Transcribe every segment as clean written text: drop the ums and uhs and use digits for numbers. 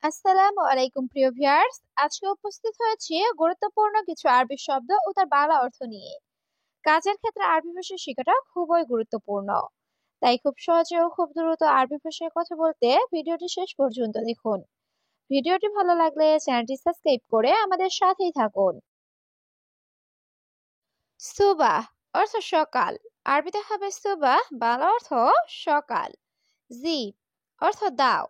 আসসালামু আলাইকুম প্রিয় ভিউয়ার্স। আজকে উপস্থিত হয়েছি গুরুত্বপূর্ণ কিছু আরবি শব্দ ও তার বাংলা অর্থ নিয়ে। কাজের ক্ষেত্রে আরবি ভাষা শেখাটা খুবই গুরুত্বপূর্ণ। তাই খুব সহজে ও খুব দ্রুত আরবি ভাষায় কথা বলতে ভিডিওটি শেষ পর্যন্ত দেখুন। ভিডিওটি ভালো লাগলে চ্যানেলটি সাবস্ক্রাইব করে আমাদের সাথেই থাকুন। সুবাহ অর্থ সকাল। আরবিতে হবে সুবাহ, বাংলা অর্থ সকাল। জিব অর্থ দাও।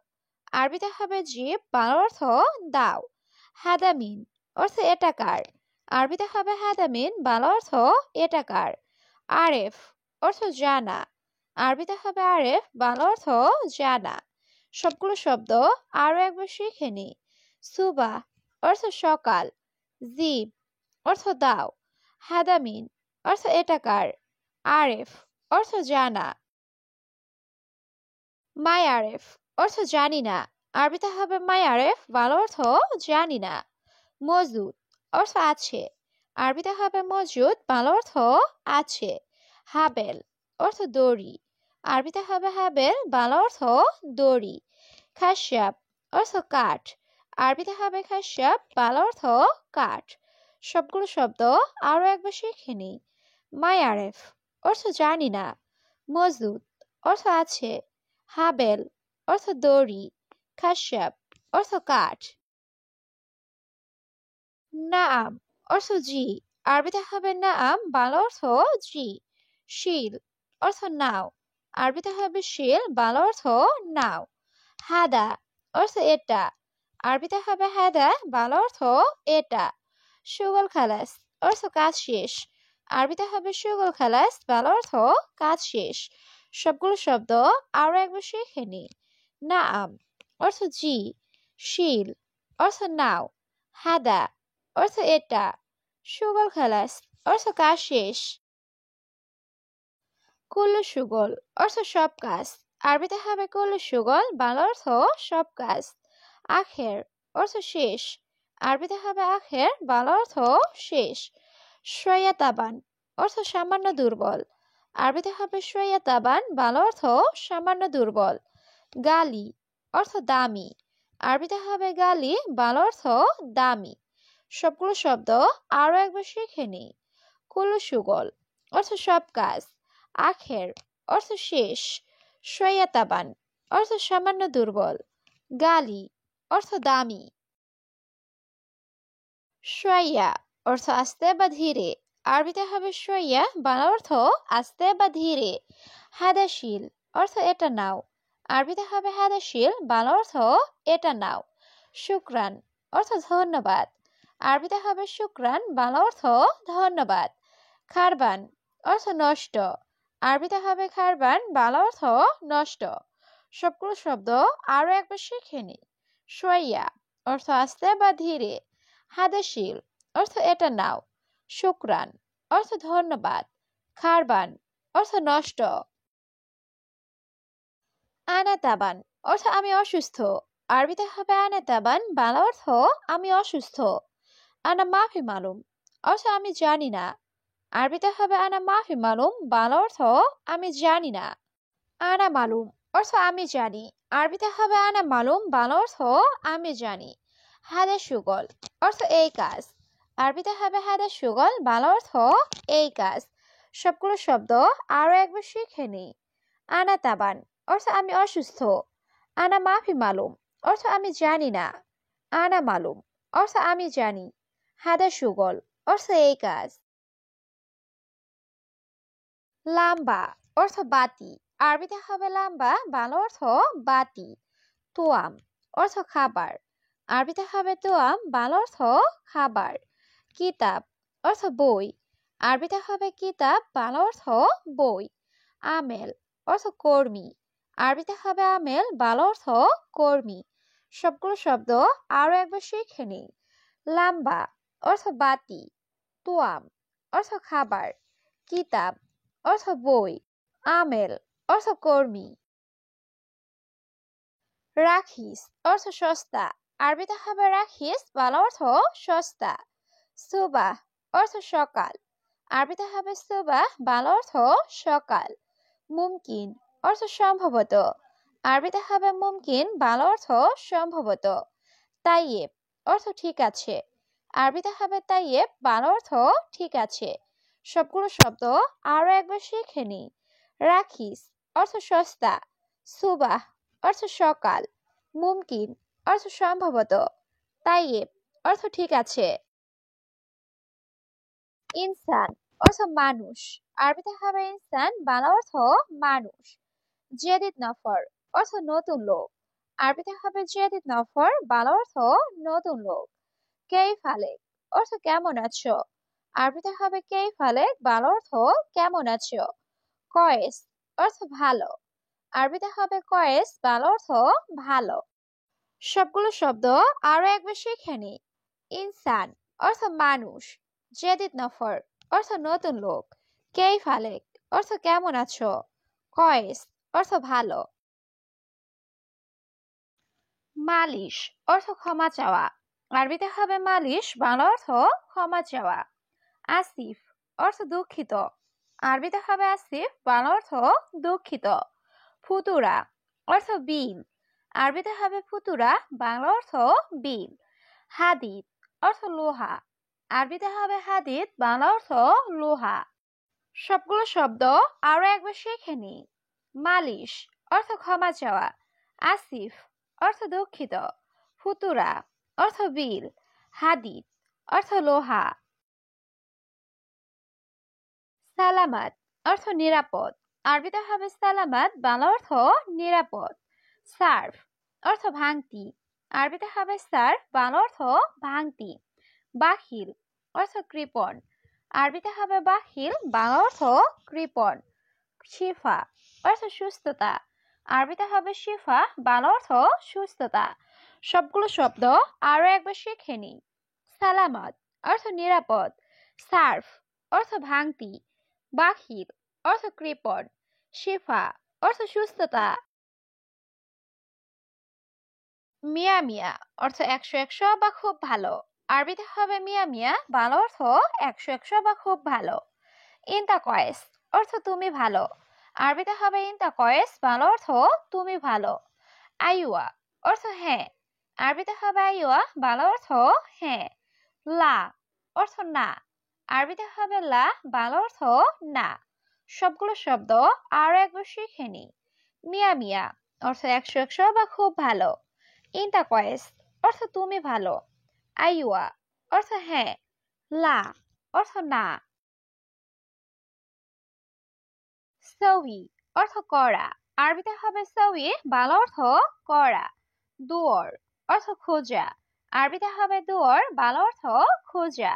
আরবিতে হবে জিব, বাংলা অর্থ দাও। হাদামিন অর্থ এটাকার। আরবিতে হবে হাদামিন, বাংলা অর্থ এটাকার। আরেফ অর্থ জানা। আরবিতে হবে আরেফ, বাংলা অর্থ জানা। সবগুলো শব্দ আরো একবার শিখে নি। সুবাহ অর্থ সকাল। জিব অর্থ দাও। হাদামিন অর্থ এটাকার। আরেফ অর্থ জানা। মাই আরেফ অর্থ জানি না। আরবিতে হবে মাই আরেফ, বাংলা অর্থ জানি না। মজুদ অর্থ আছে। আরবিতে হবে মজুদ, বাংলা অর্থ আছে। হাবেল অর্থ দড়ি। আরবিতে হবে হাবেল, বাংলা অর্থ দড়ি। খাসাব অর্থ কাঠ। আরবিতে হবে খাসাব, বাংলা অর্থ কাঠ। সবগুলো শব্দ আরো একবার শিখে নি। মাই আরেফ অর্থ জানি না। মজুদ অর্থ আছে। হাবেল অর্থ দড়ি। খাসাব অর্থ কাঠ। নাআম অর্থ জি। আরবিতে হবে নাআম, বাংলা অর্থ জি। শিল অর্থ নাও। আরবিতে হবে শিল, বাংলা অর্থ নাও। হাদা অর্থ এটা। আরবিতে হবে হাদা, বাংলা অর্থ এটা। সুগল খালাস অর্থ কাজ শেষ। আরবিতে হবে সুগল খালাস, বাংলা অর্থ কাজ শেষ। সবগুলো শব্দ আরো একবার শিখে নি। নাআম অর্থ জি। শিল অর্থ নাও। হাদা অর্থ এটা। সুগল খালাস অর্থ কাজ শেষ। কুল্লু সুগল অর্থ সব কাজ। আরবিতে হবে কুল্লু সুগল, বাংলা অর্থ সব কাজ। আখের অর্থ শেষ। আরবিতে হবে আখের, বাংলা অর্থ শেষ। শয়া তাবান অর্থ সামান্য দুর্বল। আরবিতে হবে শয়া তাবান, বাংলা অর্থ সামান্য দুর্বল। গালি অর্থ দামি। আরবিতে হবে গালি, বাংলা অর্থ দামি। সবগুলো শব্দ আরো একবার শিখে নি। কুল্লু সুগল অর্থ সব কাজ। আখের অর্থ শেষ। শয়াতাবান অর্থ সামান্য দুর্বল। গালি অর্থ দামি। শয়া অর্থ আস্তে বা ধীরে। আরবিতে হবে শয়া, বাংলা অর্থ আস্তে বা ধীরে। হাদাশিল অর্থ এটা নাও। আরবিতে হবে হাদাশিল, বাংলা অর্থ এটা নাও। শুক্রান অর্থ ধন্যবাদ। আরবিতে হবে শুক্রান, বাংলা অর্থ ধন্যবাদ। খারবান অর্থ নষ্ট। আরবিতে হবে খারবান, বাংলা অর্থ নষ্ট। সবগুলো শব্দ আরো একবার শিখে নি। শয়া অর্থ আস্তে বা ধীরে। হাদাশিল অর্থ এটা নাও। শুক্রান অর্থ ধন্যবাদ। খারবান অর্থ নষ্ট। আনাতাবান অর্থ আমি অসুস্থ। আরবিতে হবে আনাতাবান, বাংলা অর্থ আমি অসুস্থ। আনা মাফি মালুম অর্থ আমি জানি না। আরবিতে হবে আনা মাফি মালুম, বাংলা অর্থ আমি জানি না। আনা মালুম অর্থ আমি জানি। আরবিতে হবে আনা মালুম, বাংলা অর্থ আমি জানি। হাদা সুগল অর্থ এই কাজ। আরবিতে হবে হাদা সুগল, বাংলা অর্থ এই কাজ। সবগুলো শব্দ আরো একবার শিখে নি। আনা তাবান অর্থ আমি অসুস্থ। আনা মাফি মালুম অর্থ আমি জানি না। আনা মালুম অর্থ আমি জানি। হাদা সুগল অর্থ এই কাজ। লাম্বা অর্থ বাতি। আরবিতে হবে লাম্বা, বাংলা অর্থ বাতি। তোয়াম অর্থ খাবার। আরবিতে হবে তোয়াম, বাংলা অর্থ খাবার। কিতাব অর্থ বই। আরবিতে হবে কিতাব, বাংলা অর্থ বই। আমেল অর্থ কর্মী। আরবিতে হবে আমেল, বাংলা অর্থ কর্মী। সবগুলো শব্দ আরো একবার শিখে নি। লাম্বা অর্থ বাতি। তোয়াম অর্থ খাবার। কিতাব অর্থ বই। আমেল অর্থ কর্মী। রাখিস অর্থ সস্তা। আরবিতে হবে রাখিস, বাংলা অর্থ সস্তা। সুবাহ অর্থ সকাল। আরবিতে হবে সুবাহ, বাংলা অর্থ সকাল। মুমকিন অর্থ সম্ভবত। আরবিতে হবে মুমকিন, বাংলা অর্থ সম্ভবত। তাইয়েব অর্থ ঠিক আছে। আরবিতে হবে তাইয়েব, বাংলা অর্থ ঠিক আছে। সবগুলো শব্দ আরো একবার শিখে নিই। রাখিস অর্থ সস্তা, সুবাহ অর্থ সকাল, মুমকিন অর্থ সম্ভবত, তাইয়েব অর্থ ঠিক আছে। ইনসান অর্থ মানুষ, আরবিতে হবে ইনসান, বাংলা অর্থ মানুষ। জেদিদ নফর অর্থ নতুন লোক, আরবিতে হবে জেদিদ নফর, বাংলা অর্থ নতুন লোক। কেইফ আলেক অর্থ কেমন আছো, আরবিতে হবে কেইফ আলেক, বাংলা অর্থ কেমন আছো। কয়েস অর্থ ভালো, আরবিতে হবে কয়েস, বাংলা অর্থ ভালো। সবগুলো শব্দ আরো একবার শিখে নিই। ইনসান অর্থ মানুষ, জেদিদ নফর অর্থ নতুন লোক, কেইফ আলেক অর্থ কেমন আছো, কয়েস অর্থ ভালো। মালিশ অর্থ ক্ষমা চাওয়া, আরবিতে হবে মালিশ, বাংলা অর্থ ক্ষমা চাওয়া। আসিফ অর্থ দুঃখিত, আরবিতে হবে আসিফ, বাংলা অর্থ দুঃখিত। ফুতুরা অর্থ বিল, আরবিতে হবে ফুতুরা, বাংলা অর্থ বিল। হাদিদ অর্থ লোহা, আরবিতে হবে হাদিদ, বাংলা অর্থ লোহা। সবগুলো শব্দ আরো একবার শিখে নিই। মালিশ অর্থ ক্ষমা চাওয়া, আসিফ অর্থ দুঃখিত, ফুতুরা অর্থ বিল, হাদিদ অর্থ লোহা। সালামাত অর্থ নিরাপদ, আরবিতে হবে সালামাত, বাংলা অর্থ নিরাপদ। সার্ফ অর্থ ভাঙতি, আরবিতে হবে সার্ফ, বাংলা অর্থ ভাঙতি। বাখিল অর্থ কৃপণ, আরবিতে হবে বাখিল, বাংলা অর্থ কৃপণ। শিফা অর্থ সুস্থতা, আরবিতে হবে শিফা, বাংলা অর্থ সুস্থতা। সবগুলো শব্দ আরো একবার শিখে নিই। সালামত অর্থ নিরাপদ, সার্ফ অর্থ ভাঙতি, বাখিল অর্থ কৃপণ, শিফা অর্থ সুস্থতা। মিয়া মিয়া অর্থ একশো একশো বা খুব ভালো, আরবিতে হবে মিয়া মিয়া, বাংলা অর্থ একশো একশো বা খুব ভালো। ইনতা কয়েস অর্থ তুমি ভালো, আরবিতে হবে ইনতা কয়েস, বাংলা অর্থ তুমি ভালো। আইওয়া অর্থ হ্যাঁ, আরবিতে হবে আইওয়া, বাংলা অর্থ হ্যাঁ। লা অর্থ না, আরবিতে হবে লা, বাংলা অর্থ না। সবগুলো শব্দ আরো একবার শিখে নিই। মিয়া মিয়া অর্থ একশো একশো বা খুব ভালো, ইনতা কয়েস অর্থ তুমি ভালো, আইওয়া অর্থ হ্যাঁ, লা অর্থ না। সউই অর্থ করা, আরবিতে হবে সউই, বাংলা অর্থ করা। দুয়ার অর্থ খোঁজা, আরবিতে হবে দুয়ার, বাংলা অর্থ খোঁজা।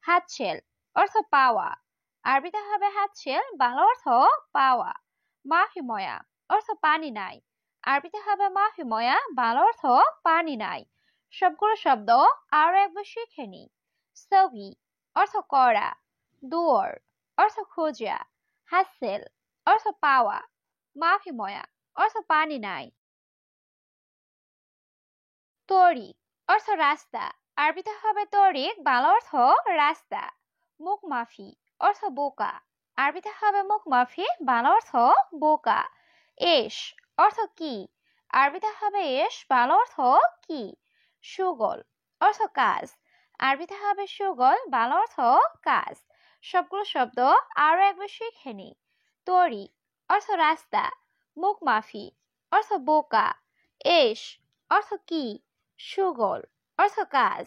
হাতছেল অর্থ পাওয়া, আরবিতে হবে হাতছেল, বাংলা অর্থ পাওয়া। মাফি ময়া অর্থ পানি নাই, আরবিতে হবে মাফি ময়া, বাংলা অর্থ পানি নাই। সবগুলো শব্দ আরো একবার শিখে নিই। সউই অর্থ করা, দুয়ার অর্থ খোঁজা, হাতছেল অর্থ পাওয়া, মাফি ময়া অর্থ পানি নাই। তরিক অর্থ রাস্তা, আরবিতে হবে তরিক, বাংলা অর্থ রাস্তা। মুখ মাফি অর্থ বোকা, আরবিতে হবে মুখ মাফি, বাংলা অর্থ বোকা। এস অর্থ কি, আরবিতে হবে এস, বাংলা অর্থ কি। সুগল অর্থ কাজ, আরবিতে হবে সুগল, বাংলা অর্থ কাজ। সবগুলো শব্দ আরো একবার শিখে নিই। তরিক অর্থ রাস্তা, মুখ মাফি অর্থ বোকা, এস অর্থ কি, সুগল অর্থ কাজ।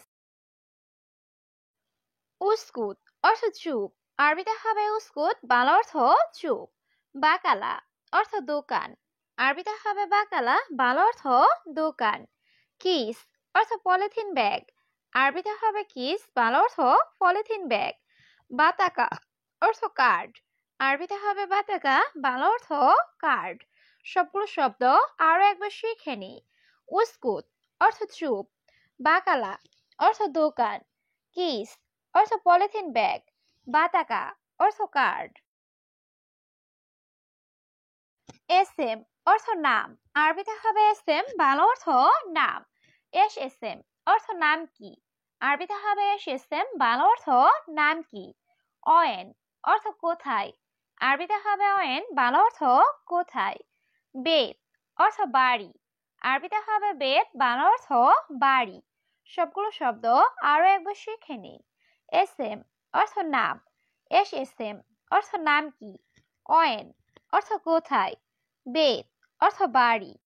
উস্কুট অর্থ চুপ, আরবিতে হবে উস্কুট, বাংলা অর্থ চুপ। বাকালা অর্থ দোকান, আরবিতে হবে বাকালা, বাংলা অর্থ দোকান। কিস অর্থ পলিথিন ব্যাগ, আরবিতে হবে কিস, বাংলা অর্থ পলিথিন ব্যাগ। বাতাকা অর্থ কার্ড, আরবিতে হবে বাতাকা, বাংলা অর্থ কার্ড। সবগুলো শব্দ আরো একবার শিখে নিই। উস্কুট অর্থ চুপ, বাকালা অর্থ দোকান, কিস অর্থ পলিথিন ব্যাগ, বাতাকা অর্থ কার্ড। এস এম অর্থ নাম, আরবিতে হবে এস এম, বাংলা অর্থ নাম। এস এস এম অর্থ নাম কি, আরবিতে হবে এস এস এম, বাংলা অর্থ নাম কি। অয়েন অর্থ কোথায়, আরবিতে হবে অয়েন, বাংলা অর্থ কোথায়। বেত অর্থ বাড়ি, আরবিতে হবে বেত, বাংলা অর্থ বাড়ি। সবগুলো শব্দ আরো একবার শিখে নিই। এসএম অর্থ নাম, এসএসএম অর্থ নাম কি, অয়েন অর্থ কোথায়, বেত অর্থ বাড়ি,